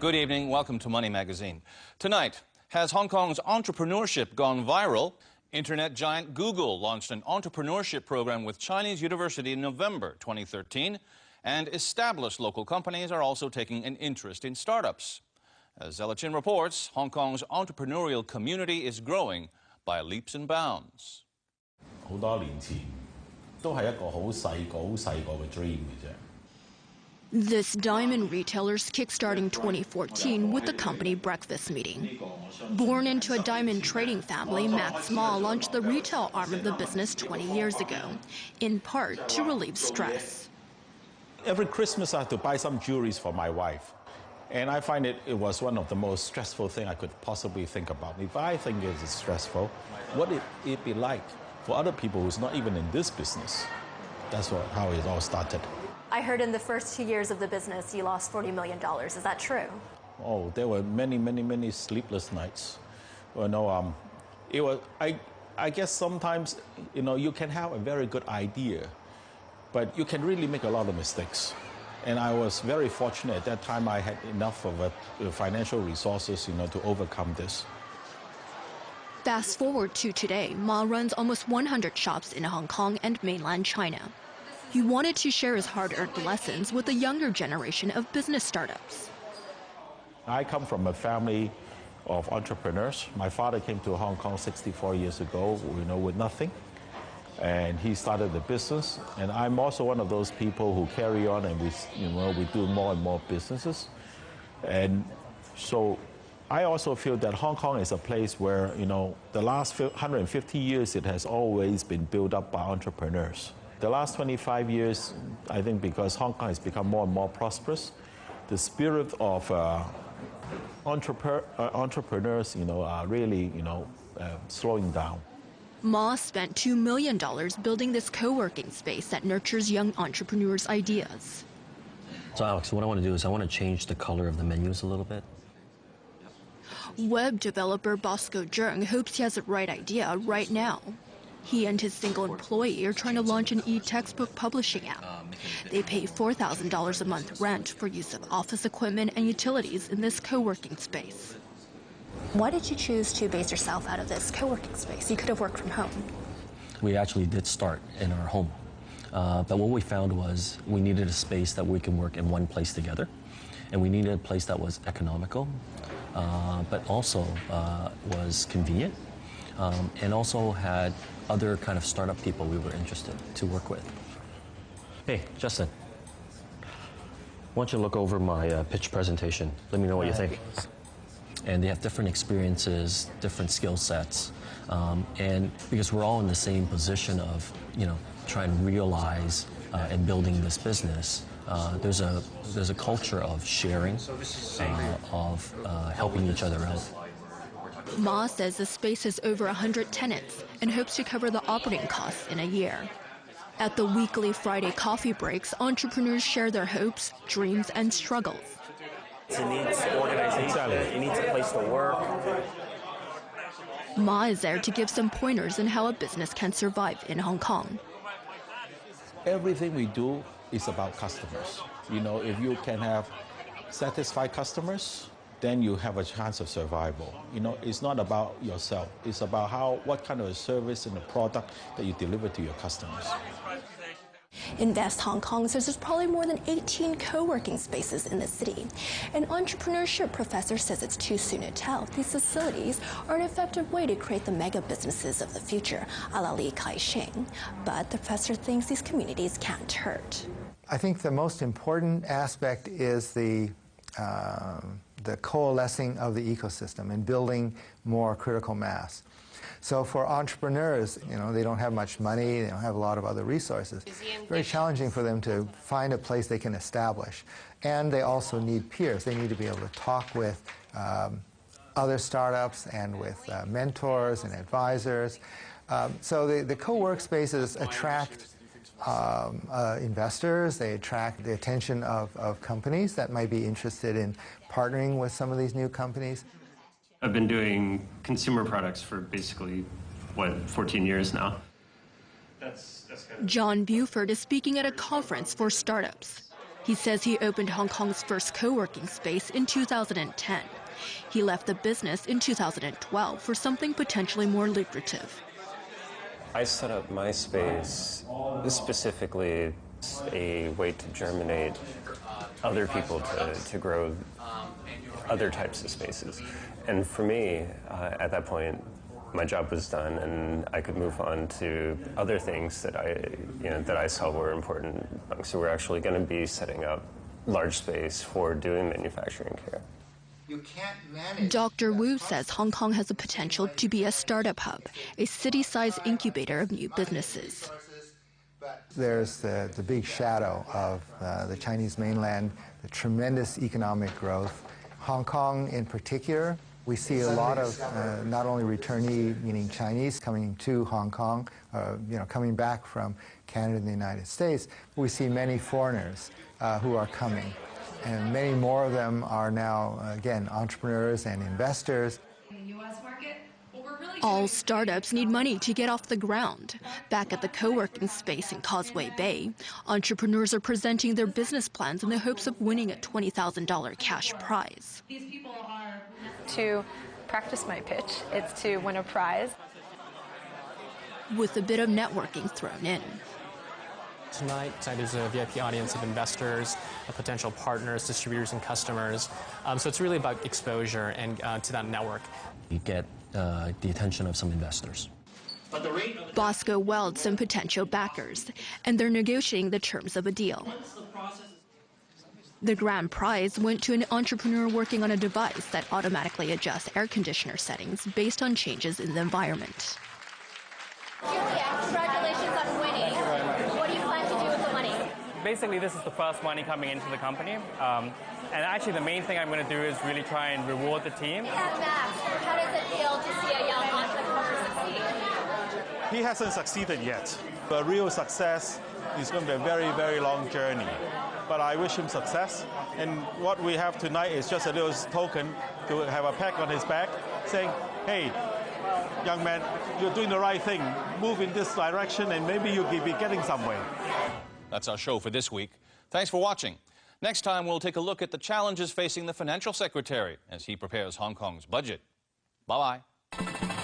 Good evening. Welcome to Money Magazine. Tonight, has Hong Kong's entrepreneurship gone viral? Internet giant Google launched an entrepreneurship program with Chinese University in November 2013, and established local companies are also taking an interest in startups. As Ella Chin reports, Hong Kong's entrepreneurial community is growing by leaps and bounds. 好多年前都係一個好細個嘅 dream 嘅啫。 This diamond retailer's kickstarting 2014 with the company breakfast meeting. Born into a diamond trading family, Max Ma launched the retail arm of the business 20 years ago, in part to relieve stress. Every Christmas I have to buy some jewelries for my wife. And I find it was one of the most stressful things I could possibly think about. If I think it is stressful, what would it be like for other people who's not even in this business? That's how it all started. I heard in the first 2 years of the business, you lost $40 million. Is that true? Oh, there were many sleepless nights. You know, it was, I guess sometimes, you know, you can have a very good idea, but you can really make a lot of mistakes. And I was very fortunate at that time. I had enough of financial resources, you know, to overcome this. Fast forward to today, Ma runs almost 100 shops in Hong Kong and mainland China. He wanted to share his hard-earned lessons with the younger generation of business startups. I come from a family of entrepreneurs. My father came to Hong Kong 64 years ago, you know, with nothing. And he started the business. And I'm also one of those people who carry on and we do more and more businesses. And so I also feel that Hong Kong is a place where, you know, the last 150 years, it has always been built up by entrepreneurs. The last 25 years, I think because Hong Kong has become more and more prosperous, the spirit of entrepreneurs, you know, are really, you know, slowing down. Ma spent $2 million building this co-working space that nurtures young entrepreneurs' ideas. So Alex, what I want to do is I want to change the color of the menus a little bit. Web developer Bosco Zheng hopes he has the right idea right now. He and his single employee are trying to launch an e-textbook publishing app. They pay $4,000 a month rent for use of office equipment and utilities in this co-working space. Why did you choose to base yourself out of this co-working space? You could have worked from home. We actually did start in our home. But what we found was we needed a space that we can work in one place together. And we needed a place that was economical, but also was convenient, and also had other kind of startup people we were interested to work with. Hey, Justin, why don't you look over my pitch presentation? Let me know what you think. And they have different experiences, different skill sets, and because we're all in the same position of, you know, trying to realize and building this business, there's a culture of sharing, of helping each other out. Ma says the space has over 100 tenants and hopes to cover the operating costs in a year. At the weekly Friday coffee breaks, entrepreneurs share their hopes, dreams, and struggles. It needs organization, it needs a place to work. Ma is there to give some pointers on how a business can survive in Hong Kong. Everything we do is about customers. You know, if you can have satisfied customers, then you have a chance of survival. You know, it's not about yourself. It's about what kind of a service and a product that you deliver to your customers. In West Hong Kong says there's probably more than 18 co-working spaces in the city. An entrepreneurship professor says it's too soon to tell if these facilities are an effective way to create the mega businesses of the future, a la Li Kai-shing. But the professor thinks these communities can't hurt. I think the most important aspect is the coalescing of the ecosystem and building more critical mass. So for entrepreneurs, you know, they don't have much money, they don't have a lot of other resources. It's very challenging for them to find a place they can establish. And they also need peers. They need to be able to talk with other startups and with mentors and advisors. So the co-work spaces attract investors, they attract the attention of companies that might be interested in partnering with some of these new companies. I've been doing consumer products for basically, 14 years now. That's kind of... John Buford is speaking at a conference for startups. He says he opened Hong Kong's first co-working space in 2010. He left the business in 2012 for something potentially more lucrative. I set up my space specifically as a way to germinate other people to grow other types of spaces. And for me, at that point, my job was done, and I could move on to other things that I saw were important. So we're actually going to be setting up large space for doing manufacturing care. You can't manage. Dr. Wu says Hong Kong has the potential to be a startup hub, a city-sized incubator of new businesses. There's the big shadow of the Chinese mainland, the tremendous economic growth. Hong Kong in particular, we see a lot of not only returnee, meaning Chinese, coming to Hong Kong, coming back from Canada and the United States. We see many foreigners who are coming. And many more of them are now, again, entrepreneurs and investors. All startups need money to get off the ground. Back at the co-working space in Causeway Bay, entrepreneurs are presenting their business plans in the hopes of winning a $20,000 cash prize. To practice my pitch, it's to win a prize. With a bit of networking thrown in. Tonight, there's a VIP audience of investors, potential partners, distributors, and customers. So it's really about exposure and to that network. You get the attention of some investors. Bosco welled some potential backers, and they're negotiating the terms of a deal. The grand prize went to an entrepreneur working on a device that automatically adjusts air conditioner settings based on changes in the environment. Julia, congratulations on winning. What do you plan to do with the money? Basically, this is the first money coming into the company. And actually, the main thing I'm going to do is really try and reward the team. Max, how does it feel to see a young entrepreneur succeed? He hasn't succeeded yet. The real success is going to be a very, very long journey. But I wish him success. And what we have tonight is just a little token to have a pat on his back saying, hey, young man, you're doing the right thing. Move in this direction and maybe you'll be getting somewhere. That's our show for this week. Thanks for watching. Next time, we'll take a look at the challenges facing the financial secretary as he prepares Hong Kong's budget. Bye-bye.